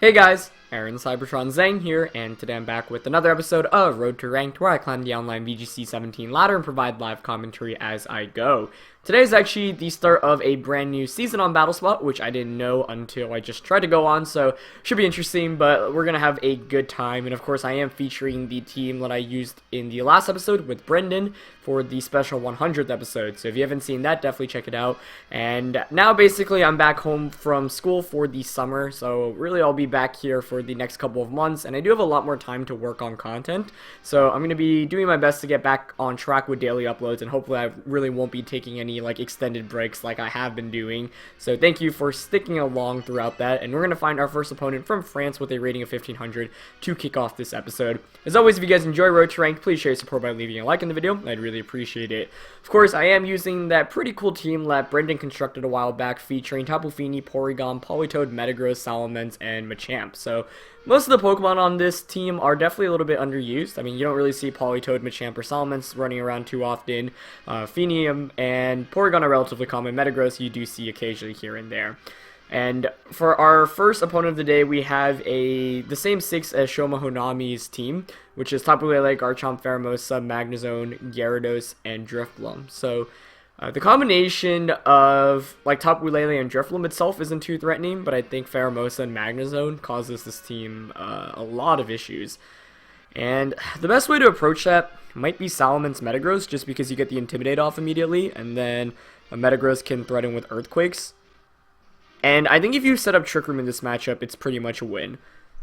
Hey guys, Aaron Cybertron Zhang here, and today I'm back with another episode of Road to Ranked, where I climb the online VGC 17 ladder and provide live commentary as I go. Today is actually the start of a brand new season on BattleSpot, which I didn't know until I just tried to go on, so should be interesting, but we're gonna have a good time. And of course I am featuring the team that I used in the last episode with Brendan for the special 100th episode, so if you haven't seen that, definitely check it out. And now basically I'm back home from school for the summer, so really I'll be back here for the next couple of months, and I do have a lot more time to work on content, so I'm going to be doing my best to get back on track with daily uploads, and hopefully I really won't be taking any like extended breaks like I have been doing. So thank you for sticking along throughout that, and we're going to find our first opponent from France with a rating of 1500 to kick off this episode. As always, if you guys enjoy Road to Ranked, please share your support by leaving a like in the video. I'd really appreciate it. Of course, I am using that pretty cool team that Brendan constructed a while back, featuring Tapu Fini, Porygon, Politoed, Metagross, Salamence, and Machamp. So most of the Pokemon on this team are definitely a little bit underused. I mean, you don't really see Politoed, Machamp, or Salamence running around too often. Finium and Porygon are relatively common. Metagross you do see occasionally here and there. And for our first opponent of the day, we have the same 6 as Shoma Honami's team, which is Tapu Lele, Garchomp, Pheromosa, Magnezone, Gyarados, and Drifblim. So the combination of like Tapu Lele and Drifblim itself isn't too threatening, but I think Pheromosa and Magnezone causes this team a lot of issues. And the best way to approach that might be Salamence Metagross, just because you get the Intimidate off immediately, and then a Metagross can threaten with Earthquakes. And I think if you set up Trick Room in this matchup, it's pretty much a win.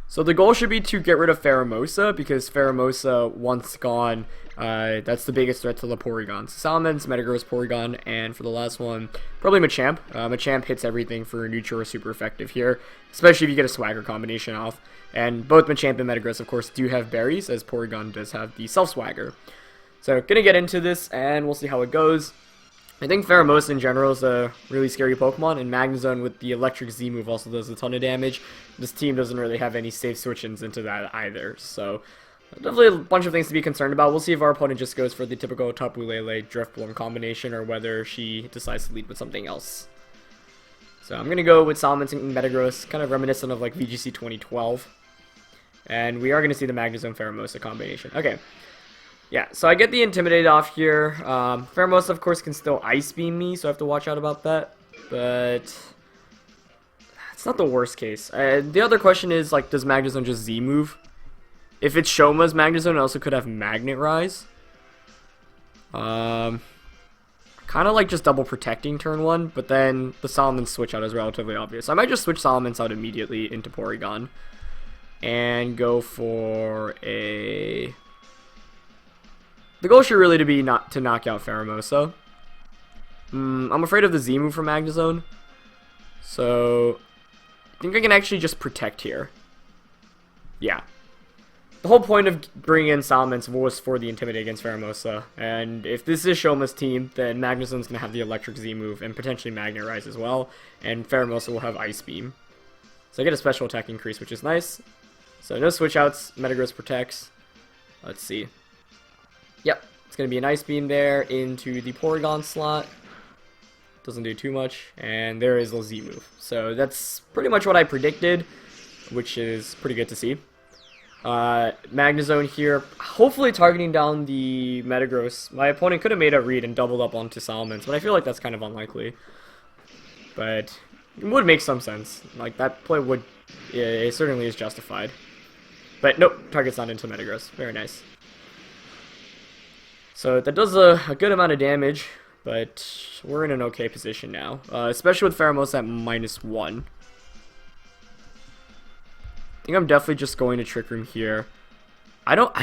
So the goal should be to get rid of Pheromosa, because Pheromosa, once gone, that's the biggest threat to the Porygon. So Salamence, Metagross, Porygon, and for the last one, probably Machamp. Machamp hits everything for neutral or super effective here, especially if you get a Swagger combination off. And both Machamp and Metagross, of course, do have berries, as Porygon does have the Self-Swagger. So gonna get into this, and we'll see how it goes. I think Pheromosa in general is a really scary Pokemon, and Magnezone with the Electric Z move also does a ton of damage. This team doesn't really have any safe switch-ins into that either, so definitely a bunch of things to be concerned about. We'll see if our opponent just goes for the typical Tapu Lele Drifblim combination, or whether she decides to lead with something else. So I'm going to go with Salamence and Metagross, kind of reminiscent of like VGC 2012. And we are going to see the Magnezone Pheromosa combination. Okay. Yeah, so I get the Intimidate off here. Pheromosa, of course, can still Ice Beam me, so I have to watch out about that. But it's not the worst case. The other question is, like, does Magnezone just Z move? If it's Shoma's Magnezone, it also could have Magnet Rise. Kind of like just double protecting turn 1, but then the Salamence switch out is relatively obvious. I might just switch Salamence out immediately into Porygon and go for a... The goal should really be not to knock out Pheromosa. I'm afraid of the Z move from Magnezone, so I think I can actually just protect here. Yeah. The whole point of bringing in Salamence was for the Intimidate against Pheromosa, and if this is Shoma's team, then Magnezone's going to have the Electric Z move, and potentially Magnet Rise as well, and Pheromosa will have Ice Beam. So I get a special attack increase, which is nice. So no switch outs, Metagross protects. Let's see. Yep, it's going to be an Ice Beam there into the Porygon slot. Doesn't do too much, and there is the Z move. So that's pretty much what I predicted, which is pretty good to see. Magnezone here, hopefully targeting down the Metagross. My opponent could have made a read and doubled up onto Salamence, but I feel like that's kind of unlikely. But it would make some sense. Like, that play would, it certainly is justified. But nope, target's not into Metagross. Very nice. So that does a good amount of damage, but we're in an okay position now, especially with Pheromosa at -1. I think I'm definitely just going to Trick Room here. I don't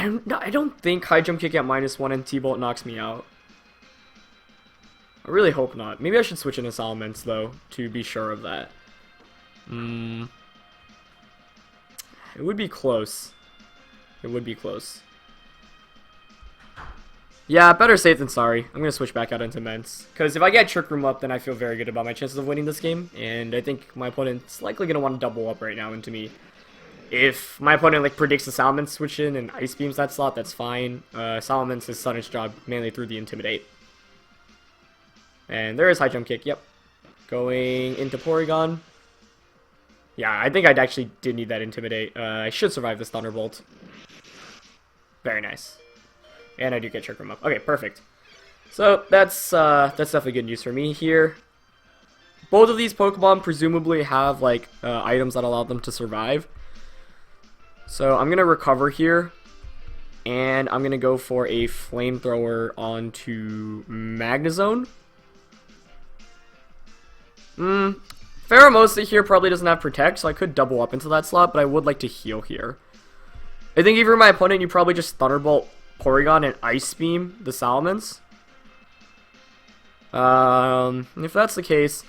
think High Jump Kick at -1 and T-Bolt knocks me out. I really hope not. Maybe I should switch into Salamence though, to be sure of that. It would be close. It would be close. Yeah, better safe than sorry. I'm going to switch back out into Mence. Because if I get Trick Room up, then I feel very good about my chances of winning this game. And I think my opponent's likely going to want to double up right now into me. If my opponent like predicts the Salamence switch in and Ice Beams that slot, that's fine. Salamence has done its job mainly through the Intimidate. And there is High Jump Kick, yep. Going into Porygon. Yeah, I think I actually did need that Intimidate. I should survive this Thunderbolt. Very nice. And I do get Trick Room up. Okay, perfect. So that's definitely good news for me here. Both of these Pokemon presumably have like items that allow them to survive. So I'm gonna recover here, and I'm gonna go for a Flamethrower onto Magnezone. Pheromosa here probably doesn't have Protect, so I could double up into that slot, but I would like to heal here. I think if you're my opponent, you probably just Thunderbolt Porygon and Ice Beam the Salamence. If that's the case,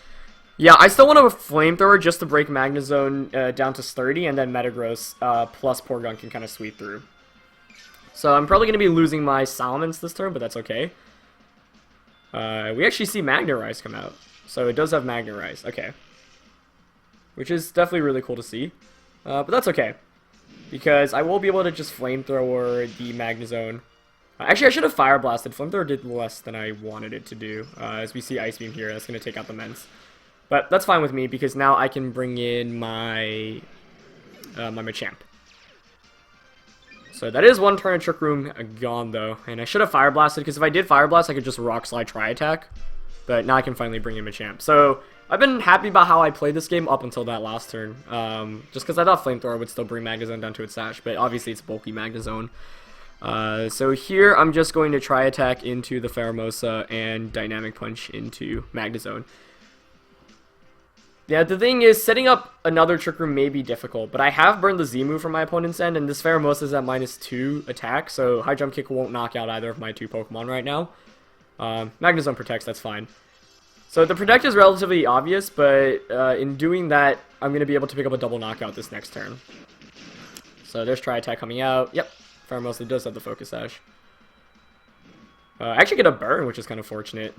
yeah, I still want a Flamethrower just to break Magnezone down to Sturdy, and then Metagross plus Porygon can kind of sweep through. So I'm probably going to be losing my Salamence this turn, but that's okay. We actually see Magnerise come out, so it does have Magnerise. Okay. Which is definitely really cool to see. But that's okay, because I will be able to just Flamethrower the Magnezone. Actually, I should have Fire Blasted. Flamethrower did less than I wanted it to do. As we see Ice Beam here, that's going to take out the Mence. But that's fine with me, because now I can bring in my my Machamp. So that is one turn of Trick Room gone, though. And I should have Fire Blasted, because if I did Fire Blast, I could just Rock Slide Tri-Attack. But now I can finally bring in Machamp. So I've been happy about how I played this game up until that last turn. Just because I thought Flamethrower would still bring Magnezone down to its Sash, but obviously it's bulky Magnezone. So here I'm just going to Tri-Attack into the Pheromosa and Dynamic Punch into Magnezone. Yeah, the thing is, setting up another Trick Room may be difficult, but I have burned the Z move from my opponent's end, and this Pheromosa is at -2 attack, so High Jump Kick won't knock out either of my two Pokemon right now. Magnezone protects, that's fine. So the Protect is relatively obvious, but in doing that, I'm going to be able to pick up a double knockout this next turn. So there's Tri-Attack coming out. Yep, Pheromosa does have the Focus Sash. I actually get a burn, which is kind of fortunate.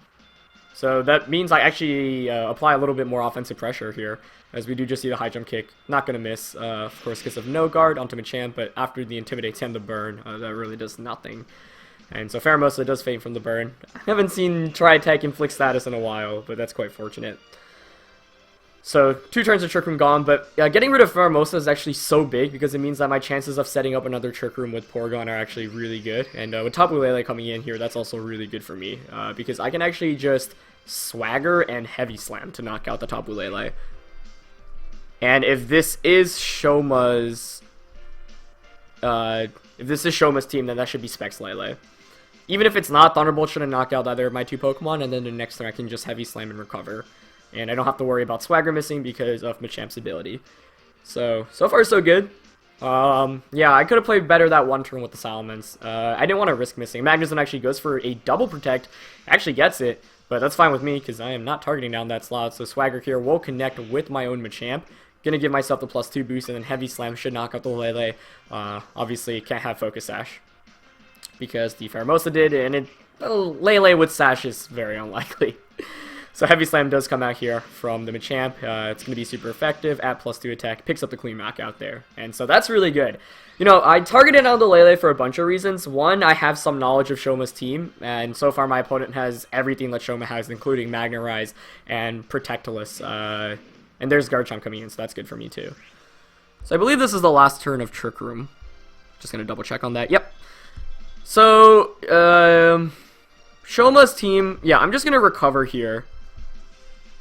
So that means I actually apply a little bit more offensive pressure here, as we do just see the High Jump Kick. Not going to miss, of course, because of no guard onto Machamp, but after the Intimidate and the burn, that really does nothing. And so Pheromosa does faint from the burn. I haven't seen Tri-Attack inflict status in a while, but that's quite fortunate. So 2 turns of Trick Room gone, but getting rid of Pheromosa is actually so big, because it means that my chances of setting up another Trick Room with Porygon are actually really good. And with Tapu Lele coming in here, that's also really good for me, because I can actually just Swagger and Heavy Slam to knock out the Tapu Lele. And if this is Shoma's team, then that should be Specs Lele. Even if it's not, Thunderbolt shouldn't knock out either of my two Pokemon, and then the next turn I can just Heavy Slam and recover. And I don't have to worry about Swagger missing because of Machamp's ability. So far so good. Yeah, I could have played better that one turn with the Salamence. I didn't want to risk missing. Magnezone actually goes for a double Protect, actually gets it, but that's fine with me because I am not targeting down that slot. So Swagger here will connect with my own Machamp. Gonna give myself the +2 boost, and then Heavy Slam should knock out the Lele. Obviously, can't have Focus Sash because the Pheromosa did, and Lele with Sash is very unlikely. So Heavy Slam does come out here from the Machamp. It's going to be super effective at +2 attack. Picks up the clean knockout there. And so that's really good. You know, I targeted on the Lele for a bunch of reasons. One, I have some knowledge of Shoma's team. And so far my opponent has everything that Shoma has, including Magnerise and Protectilus. And there's Garchomp coming in, so that's good for me too. So I believe this is the last turn of Trick Room. Just going to double check on that. Yep. So, Shoma's team, yeah, I'm just going to recover here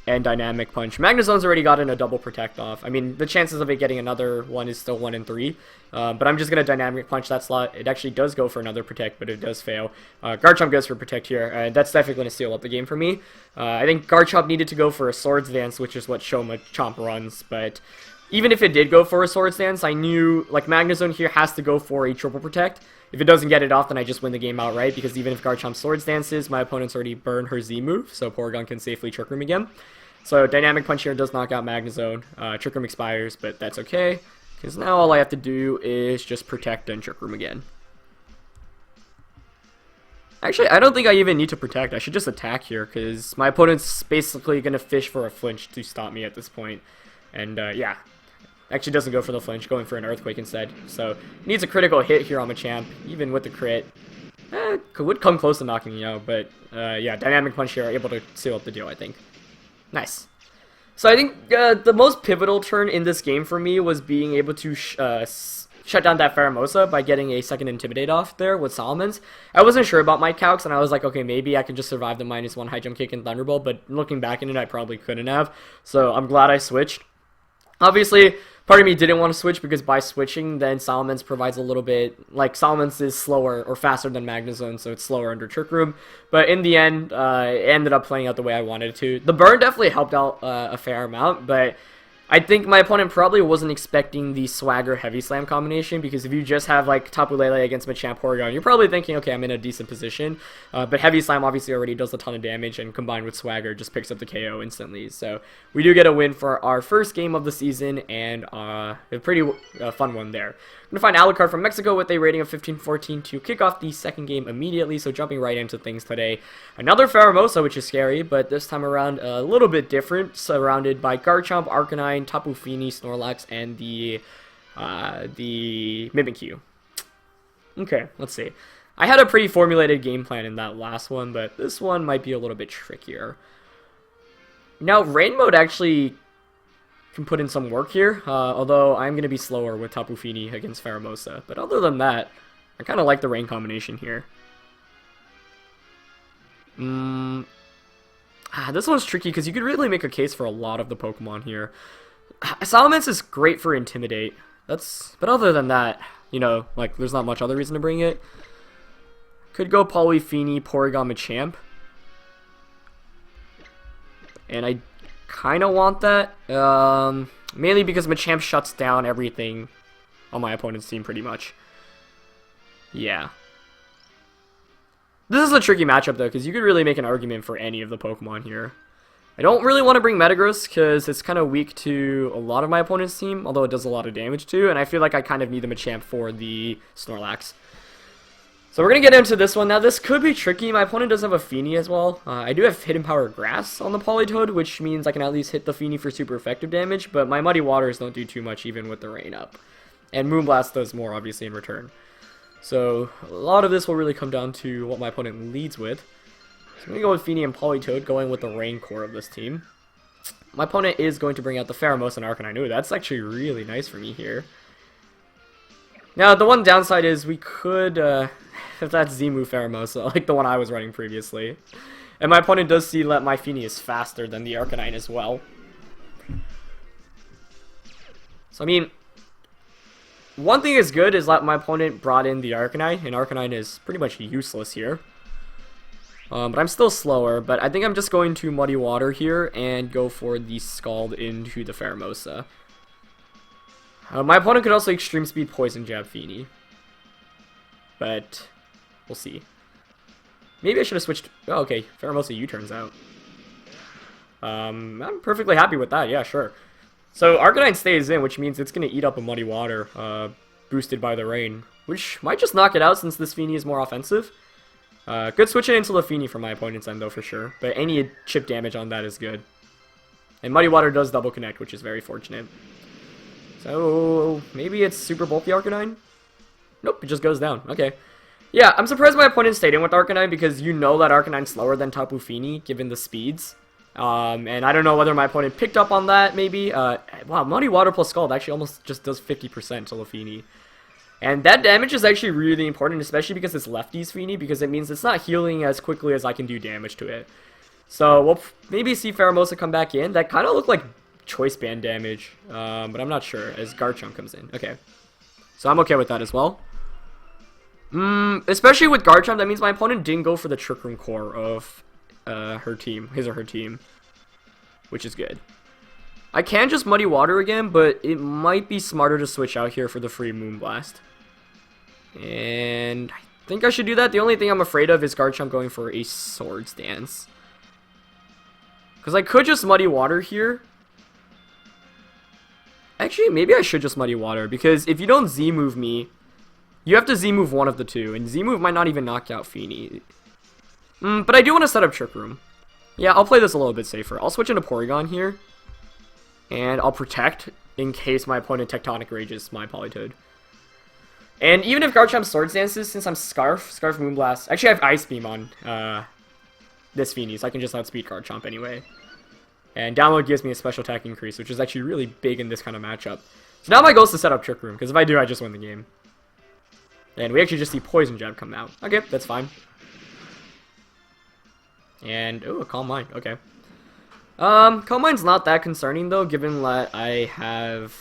and Dynamic Punch. Magnezone's already gotten a double Protect off. I mean, the chances of it getting another one is still 1 in 3. But I'm just going to Dynamic Punch that slot. It actually does go for another Protect, but it does fail. Garchomp goes for Protect here. That's definitely going to seal up the game for me. I think Garchomp needed to go for a Swords Dance, which is what Chomp runs. But even if it did go for a Swords Dance, I knew, like, Magnezone here has to go for a Triple Protect. If it doesn't get it off, then I just win the game outright, because even if Garchomp Swords Dances, my opponent's already burned her Z move, so Porygon can safely Trick Room again. So Dynamic Punch here does knock out Magnezone. Trick Room expires, but that's okay, because now all I have to do is just Protect and Trick Room again. Actually, I don't think I even need to Protect. I should just attack here, because my opponent's basically going to fish for a flinch to stop me at this point. And yeah, actually doesn't go for the flinch, going for an Earthquake instead. So needs a critical hit here on Machamp, even with the crit. Would come close to knocking me out, but yeah, Dynamic Punch here, able to seal up the deal, I think. Nice. So I think the most pivotal turn in this game for me was being able to shut down that Pheromosa by getting a second Intimidate off there with Solomon's. I wasn't sure about my calcs, and I was like, okay, maybe I could just survive the -1 high jump kick and Thunderbolt, but looking back in it, I probably couldn't have. So I'm glad I switched. Obviously, part of me didn't want to switch because by switching, then Solomon's provides a little bit, like Solomon's is slower or faster than Magnezone, so it's slower under Trick Room. But in the end, it ended up playing out the way I wanted it to. The burn definitely helped out a fair amount, but I think my opponent probably wasn't expecting the Swagger Heavy Slam combination, because if you just have like Tapu Lele against Machamp Porygon, you're probably thinking, okay, I'm in a decent position. But Heavy Slam obviously already does a ton of damage, and combined with Swagger just picks up the KO instantly. So we do get a win for our first game of the season, and a pretty fun one there. I'm going to find Alucard from Mexico with a rating of 15-14 to kick off the second game immediately, so jumping right into things today. Another Pheromosa, which is scary, but this time around a little bit different, surrounded by Garchomp, Arcanine, Tapu Fini, Snorlax, and the Mimikyu. Okay, let's see. I had a pretty formulated game plan in that last one, but this one might be a little bit trickier. Now, Rain Mode actually can put in some work here, although I'm going to be slower with Tapu Fini against Pheromosa. But other than that, I kind of like the Rain combination here. This one's tricky because you could really make a case for a lot of the Pokemon here. Salamence is great for Intimidate. But other than that, you know, like, there's not much other reason to bring it. Could go Polyfini, Porygon, Machamp. And I kind of want that, mainly because Machamp shuts down everything on my opponent's team pretty much. Yeah. This is a tricky matchup though, because you could really make an argument for any of the Pokemon here. I don't really want to bring Metagross because it's kind of weak to a lot of my opponent's team, although it does a lot of damage too, and I feel like I kind of need the Machamp for the Snorlax. So we're going to get into this one. Now, this could be tricky. My opponent does have a Fini as well. I do have Hidden Power Grass on the Politoed, which means I can at least hit the Fini for super effective damage, but my Muddy Waters don't do too much even with the rain up. And Moonblast does more, obviously, in return. So a lot of this will really come down to what my opponent leads with. So I'm going to go with Fini and Politoed, going with the Rain core of this team. My opponent is going to bring out the Pheromosa and Arcanine. Ooh, that's actually really nice for me here. Now, the one downside is we could, if that's Z-move Pheromosa, like the one I was running previously. And my opponent does see that my Fini is faster than the Arcanine as well. So, I mean, one thing is good is that my opponent brought in the Arcanine, and Arcanine is pretty much useless here. But I'm still slower, but I think I'm just going to Muddy Water here and go for the Scald into the Pheromosa. My opponent could also Extreme Speed Poison Jab Fini. But we'll see. Maybe I should have switched. Oh, okay. Pheromosa U-turns out. I'm perfectly happy with that. Yeah, sure. So Arcanine stays in, which means it's going to eat up a Muddy Water, boosted by the rain, which might just knock it out since this Fini is more offensive. Good switching into the Fini from my opponent's end, though, for sure. But any chip damage on that is good. And Muddy Water does double connect, which is very fortunate. So maybe it's super bulky Arcanine? Nope, it just goes down. Okay. Yeah, I'm surprised my opponent stayed in with Arcanine because you know that Arcanine's slower than Tapu Fini, given the speeds. And I don't know whether my opponent picked up on that, maybe. Wow, Muddy Water plus Scald actually almost just does 50% to Fini. And that damage is actually really important, especially because it's lefty's Fini, because it means it's not healing as quickly as I can do damage to it. So we'll maybe see Pheromosa come back in. That kind of looked like Choice Band damage, but I'm not sure, as Garchomp comes in. Okay. So I'm okay with that as well. Especially with Garchomp, that means my opponent didn't go for the Trick Room core of her team, his or her team, which is good. I can just Muddy Water again, but it might be smarter to switch out here for the free Moonblast. And I think I should do that. The only thing I'm afraid of is Garchomp going for a Swords Dance. Because I could just Muddy Water here. Actually, maybe I should just Muddy Water, because if you don't Z-move me, you have to Z-move one of the two, and Z-move might not even knock out Fini. But I do want to set up Trick Room. Yeah, I'll play this a little bit safer. I'll switch into Porygon here, and I'll Protect in case my opponent Tectonic Rages my Politoed. And even if Garchomp Swords Dances, since I'm Scarf Moonblast, actually I have Ice Beam on this Fini, so I can just outspeed Garchomp anyway. And download gives me a special attack increase, which is actually really big in this kind of matchup. So now my goal is to set up Trick Room, because if I do, I just win the game. And we actually just see Poison Jab come out. Okay, that's fine. And, oh, a Calm Mind. Okay. Calm Mind's not that concerning, though, given that I have...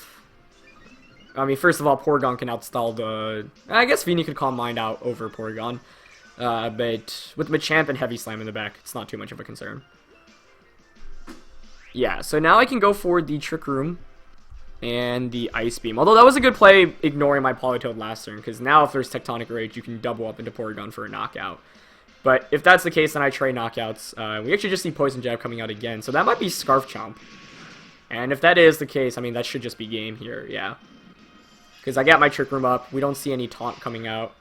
I mean, first of all, Porygon can outstall the... I guess Feeny could Calm Mind out over Porygon. But with Machamp and Heavy Slam in the back, it's not too much of a concern. Yeah, so now I can go for the Trick Room and the Ice Beam. Although that was a good play ignoring my Politoed last turn, because now if there's Tectonic Rage, you can double up into Porygon for a knockout. But if that's the case, then I trade knockouts. We actually just see Poison Jab coming out again, so that might be Scarf Chomp. And if that is the case, I mean, that should just be game here, yeah. Because I got my Trick Room up, we don't see any Taunt coming out.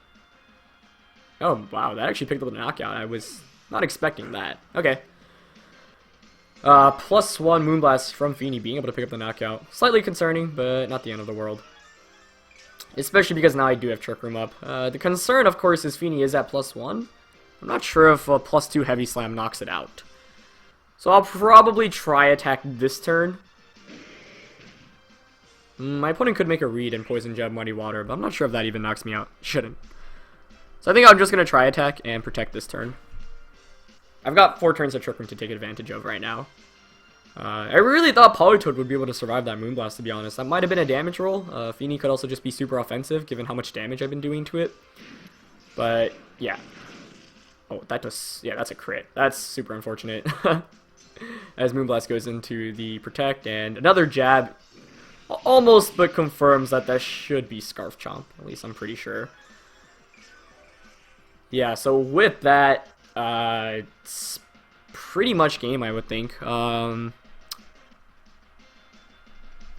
Oh, wow, that actually picked up the knockout. I was not expecting that. Okay. +1 Moonblast from Feeny being able to pick up the knockout. Slightly concerning, but not the end of the world. Especially because now I do have Trick Room up. The concern, of course, is Feeny is at +1. I'm not sure if a +2 Heavy Slam knocks it out. So I'll probably try attack this turn. My opponent could make a read and Poison Jab Muddy Water, but I'm not sure if that even knocks me out. Shouldn't. So I think I'm just going to try attack and protect this turn. I've got 4 turns of Trick Room to take advantage of right now. I really thought Politoed would be able to survive that Moonblast, to be honest. That might have been a damage roll. Feeny could also just be super offensive, given how much damage I've been doing to it. But, yeah. Oh, that does... Yeah, that's a crit. That's super unfortunate. As Moonblast goes into the Protect, and another Jab almost but confirms that that should be Scarf Chomp. At least I'm pretty sure. Yeah, so with that, it's pretty much game, I would think. I'm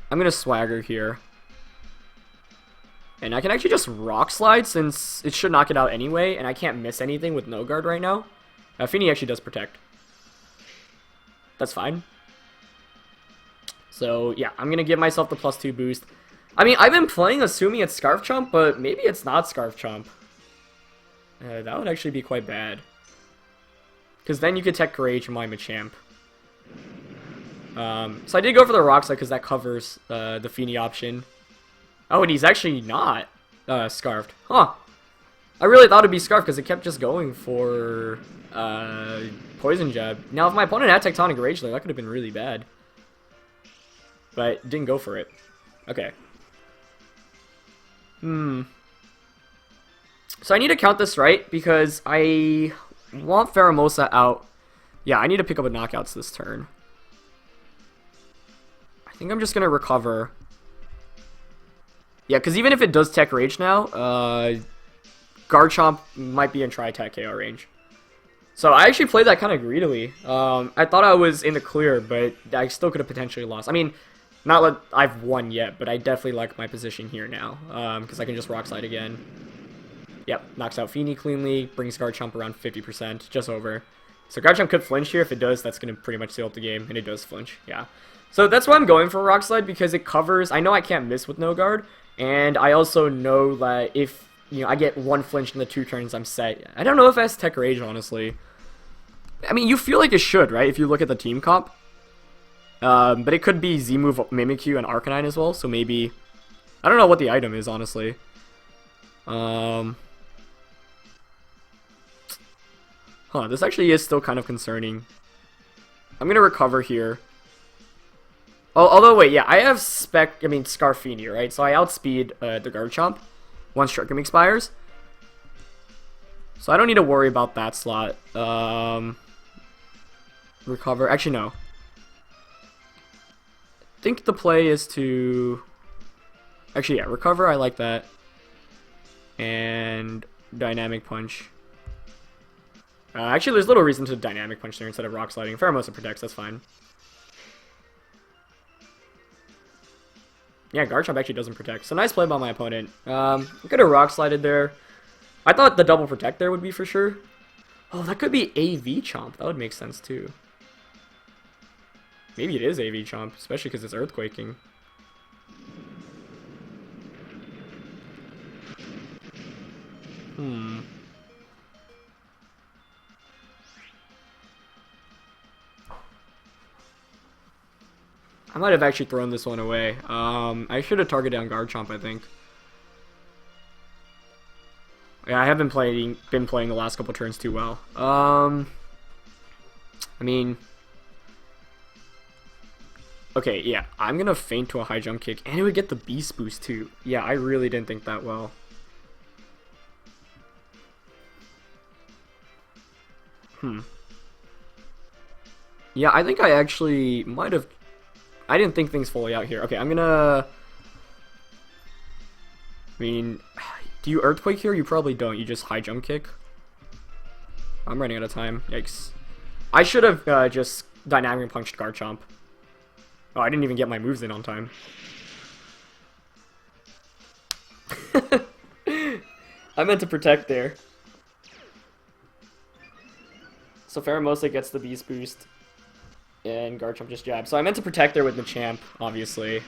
going to Swagger here. And I can actually just Rock Slide since it should knock it out anyway, and I can't miss anything with No Guard right now. Feeny actually does Protect. That's fine. So, yeah, I'm going to give myself the +2 boost. I mean, I've been playing assuming it's Scarf Chomp, but maybe it's not Scarf Chomp. That would actually be quite bad. Because then you could Tech Rage my Machamp. So I did go for the Rock Slide because that covers the Feeny option. Oh, and he's actually not Scarfed. Huh. I really thought it'd be Scarfed because it kept just going for Poison Jab. Now, if my opponent had Tectonic Rage, that could have been really bad. But didn't go for it. Okay. So I need to count this right because I want Pheromosa out. Yeah, I need to pick up a knockouts this turn. I think I'm just going to recover. Yeah, because even if it does Tech Rage now, Garchomp might be in Tri-Attack KO range. So I actually played that kind of greedily. I thought I was in the clear, but I still could have potentially lost. I mean, not that I've won yet, but I definitely like my position here now, because I can just Rock Slide again. Yep, knocks out Feeny cleanly, brings Garchomp around 50%, just over. So Garchomp could flinch here. If it does, that's going to pretty much seal up the game, and it does flinch, yeah. So that's why I'm going for Rock Slide, because it covers... I know I can't miss with No Guard, and I also know that if, you know, I get 1 flinch in the 2 turns, I'm set. I don't know if it has Tech Rage, honestly. I mean, you feel like it should, right, if you look at the team comp. But it could be Z-Move, Mimikyu, and Arcanine as well, so maybe... I don't know what the item is, honestly. This actually is still kind of concerning. I'm gonna recover here. Oh, although, wait, yeah, I have Scarfini, right? So I outspeed the Garchomp once Trick Room expires. So I don't need to worry about that slot. Recover. Actually, no. I think the play is to... Actually, yeah, recover, I like that. And Dynamic Punch. Actually, there's little reason to Dynamic Punch there instead of Rock Sliding. Pheromosa protects, that's fine. Yeah, Garchomp actually doesn't protect. So nice play by my opponent. I could have Rock Slided there. I thought the double protect there would be for sure. Oh, that could be AV Chomp. That would make sense too. Maybe it is AV Chomp, especially because it's Earthquaking. I might have actually thrown this one away. I should have targeted on Garchomp, I think. Yeah, I haven't been playing the last couple turns too well. I mean, okay, yeah, I'm gonna feint to a high jump kick, and it would get the beast boost too. Yeah, I really didn't think that well. Yeah, I think I actually might have. I didn't think things fully out here. Okay, I'm gonna. I mean, do you Earthquake here? You probably don't. You just high jump kick. I'm running out of time. Yikes. I should have just dynamic punched Garchomp. Oh, I didn't even get my moves in on time. I meant to protect there. So Pheromosa gets the Beast Boost. And Garchomp just jabs. So I meant to protect there with Machamp, obviously.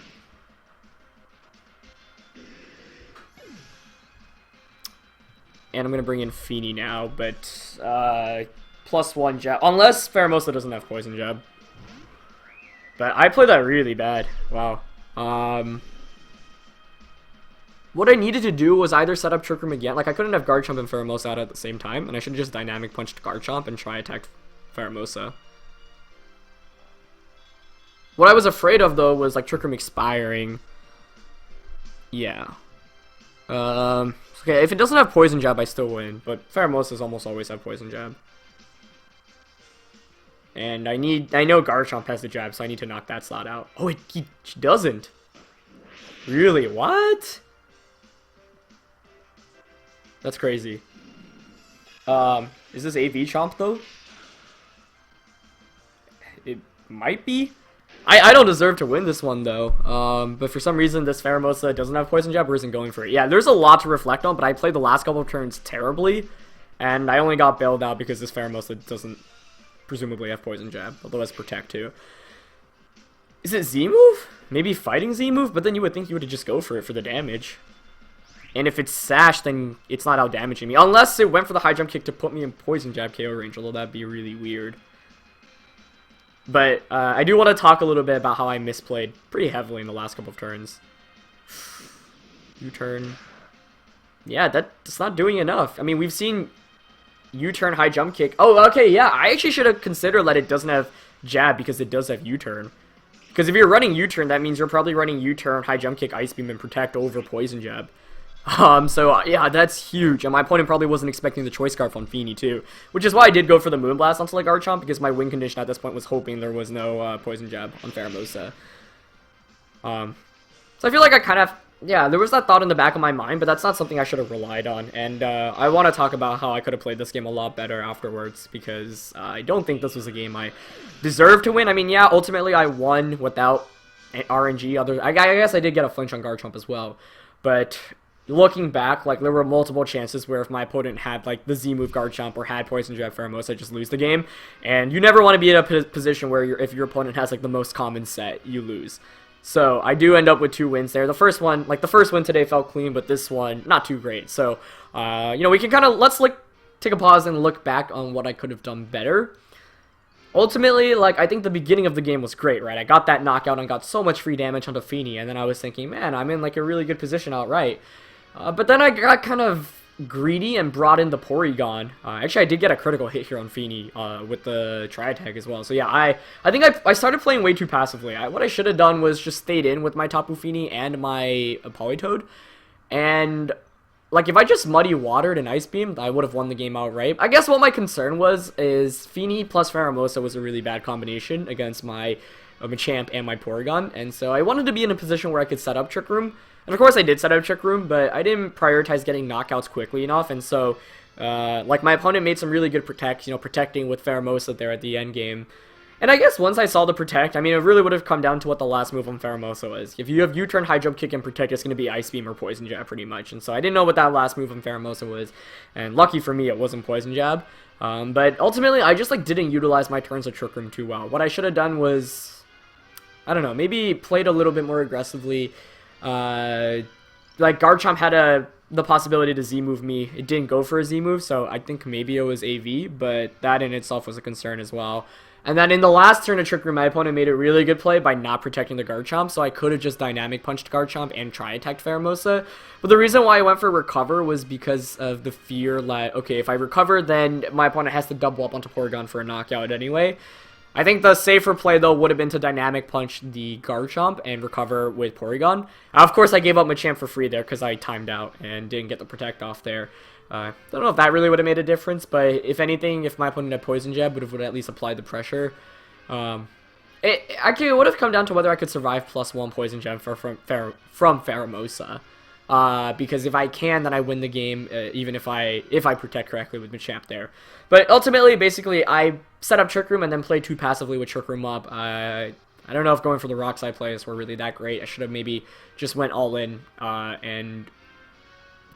And I'm going to bring in Feeny now, but +1 jab. Unless Pheromosa doesn't have Poison Jab. But I played that really bad. Wow. What I needed to do was either set up Trick Room again. Like, I couldn't have Garchomp and Pheromosa out at the same time. And I should have just Dynamic Punched Garchomp and try attack Pheromosa. What I was afraid of, though, was, like, Trick Room expiring. Yeah. Okay, if it doesn't have Poison Jab, I still win. But Pheromosas almost always have Poison Jab. And I know Garchomp has the jab, so I need to knock that slot out. Oh, he doesn't. Really? What? That's crazy. Is this AV Chomp, though? It might be. I don't deserve to win this one, though. But for some reason, this Pheromosa doesn't have Poison Jab or isn't going for it. Yeah, there's a lot to reflect on, but I played the last couple of turns terribly. And I only got bailed out because this Pheromosa doesn't presumably have Poison Jab, although it has Protect, too. Is it Z-move? Maybe Fighting Z-move? But then you would think you would just go for it for the damage. And if it's Sash, then it's not out-damaging me. Unless it went for the high jump kick to put me in Poison Jab KO range, although that'd be really weird. But I do want to talk a little bit about how I misplayed pretty heavily in the last couple of turns. U-turn. Yeah, that's not doing enough. I mean, we've seen U-turn high jump kick. Oh, okay, yeah. I actually should have considered that it doesn't have jab because it does have U-turn. Because if you're running U-turn, that means you're probably running U-turn, high jump kick, ice beam, and protect over Poison Jab. So yeah, that's huge. And my opponent probably wasn't expecting the Choice Scarf on Feeny too, which is why I did go for the Moonblast onto like Garchomp, because my win condition at this point was hoping there was no Poison Jab on Pheromosa. So I feel like I kind of, yeah, there was that thought in the back of my mind, but that's not something I should have relied on. And I want to talk about how I could have played this game a lot better afterwards, because I don't think this was a game I deserved to win. I mean, yeah, ultimately I won without RNG. I guess I did get a flinch on Garchomp as well, but looking back, like, there were multiple chances where if my opponent had, like, the Z-move Garchomp or had Poison Jab Pheromosa, I'd just lose the game. And you never want to be in a position where if your opponent has, like, the most common set, you lose. So I do end up with 2 wins there. The first one, like, the first win today felt clean, but this one, not too great. So, you know, we can kind of, let's, like, take a pause and look back on what I could have done better. Ultimately, like, I think the beginning of the game was great, right? I got that knockout and got so much free damage onto Feeny, and then I was thinking, man, I'm in, like, a really good position outright. But then I got kind of greedy and brought in the Porygon. Actually, I did get a critical hit here on Feeny with the Tri-Attack as well. So yeah, I think I started playing way too passively. What I should have done was just stayed in with my Tapu Fini and my Politoed. And, like, if I just Muddy Watered and Ice Beamed, I would have won the game outright. I guess what my concern is Feeny plus Pheromosa was a really bad combination against my Machamp and my Porygon. And so I wanted to be in a position where I could set up Trick Room. And of course I did set up Trick Room, but I didn't prioritize getting knockouts quickly enough, and so, like, my opponent made some really good protecting with Pheromosa there at the end game. And I guess once I saw the protect, I mean, it really would have come down to what the last move on Pheromosa was. If you have U-turn, high jump kick, and protect, it's going to be Ice Beam or Poison Jab pretty much, and so I didn't know what that last move on Pheromosa was, and lucky for me, it wasn't Poison Jab. But ultimately, I just, like, didn't utilize my turns of Trick Room too well. What I should have done was, I don't know, maybe played a little bit more aggressively. Like, Garchomp had the possibility to Z-move me. It didn't go for a Z-move, so I think maybe it was AV, but that in itself was a concern as well. And then in the last turn of Trick Room, my opponent made a really good play by not protecting the Garchomp, so I could have just dynamic punched Garchomp and tri-attacked Pheromosa. But the reason why I went for recover was because of the fear that, okay, if I recover, then my opponent has to double up onto Porygon for a knockout anyway. I think the safer play, though, would have been to dynamic punch the Garchomp and recover with Porygon. Of course, I gave up Machamp for free there because I timed out and didn't get the protect off there. Don't know if that really would have made a difference, but if anything, if my opponent had Poison Jab, would have at least applied the pressure. Actually, it would have come down to whether I could survive +1 Poison Jab from Pheromosa. Because if I can, then I win the game, even if I protect correctly with Machamp there. But ultimately, basically, I set up Trick Room and then played too passively with Trick Room up. I don't know if going for the Rock Slide plays were really that great. I should have maybe just went all in and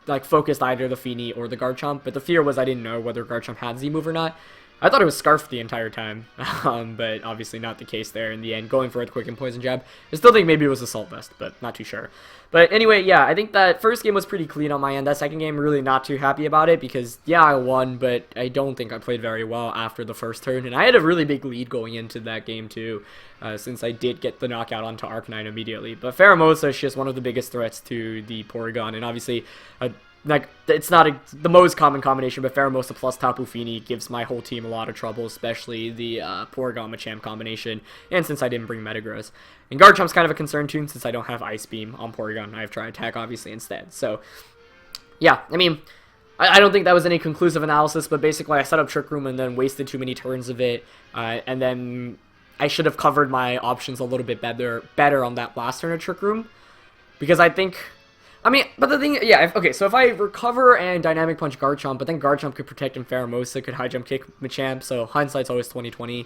like focused either the Feeny or the Garchomp. But the fear was I didn't know whether Garchomp had Z-move or not. I thought it was Scarf the entire time, but obviously not the case there in the end, going for a Quick and Poison Jab. I still think maybe it was Assault Vest, but not too sure. But anyway, yeah, I think that first game was pretty clean on my end. That second game, really not too happy about it, because, yeah, I won, but I don't think I played very well after the first turn, and I had a really big lead going into that game, too, since I did get the knockout onto Arcanine immediately. But Pheromosa is just one of the biggest threats to the Porygon, and obviously, like, it's not the most common combination, but Pheromosa plus Tapu Fini gives my whole team a lot of trouble, especially the Porygon Machamp combination, and since I didn't bring Metagross. And Garchomp's kind of a concern too, since I don't have Ice Beam on Porygon. I have Tri-Attack, obviously, instead. So, yeah, I mean, I don't think that was any conclusive analysis, but basically I set up Trick Room and then wasted too many turns of it, and then I should have covered my options a little bit better on that last turn of Trick Room, because I think... I mean, but the thing, yeah, okay, so if I recover and dynamic punch Garchomp, but then Garchomp could protect and Pheromosa could high jump kick Machamp, so hindsight's always 20/20.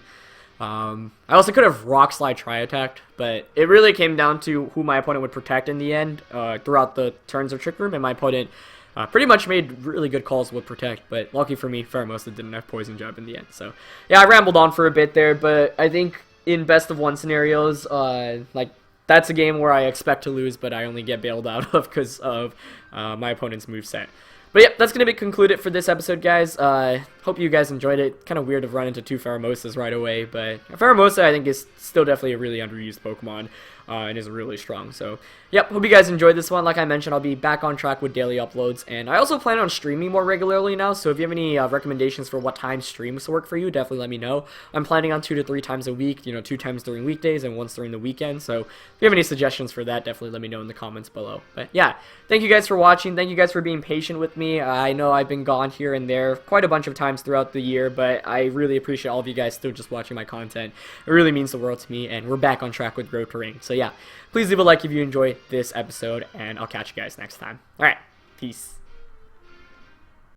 I also could have Rock Slide Tri-Attacked, but it really came down to who my opponent would protect in the end throughout the turns of Trick Room, and my opponent pretty much made really good calls with Protect, but lucky for me, Pheromosa didn't have Poison Jab in the end. So, yeah, I rambled on for a bit there, but I think in best of one scenarios, like, that's a game where I expect to lose, but I only get bailed out of because of my opponent's moveset. But yeah, that's going to be concluded for this episode, guys. Hope you guys enjoyed it. Kind of weird to run into two Pheromosas right away, but Pheromosa, I think, is still definitely a really underused Pokemon and is really strong. So, yep, hope you guys enjoyed this one. Like I mentioned, I'll be back on track with daily uploads, and I also plan on streaming more regularly now, so if you have any recommendations for what time streams work for you, definitely let me know. I'm planning on 2 to 3 times a week, you know, 2 times during weekdays and once during the weekend, so if you have any suggestions for that, definitely let me know in the comments below. But yeah, thank you guys for watching. Thank you guys for being patient with me. I know I've been gone here and there quite a bunch of times throughout the year, but I really appreciate all of you guys still just watching my content. It really means the world to me, and we're back on track with Road to Ring. So yeah, please leave a like if you enjoyed this episode, and I'll catch you guys next time. Alright, peace.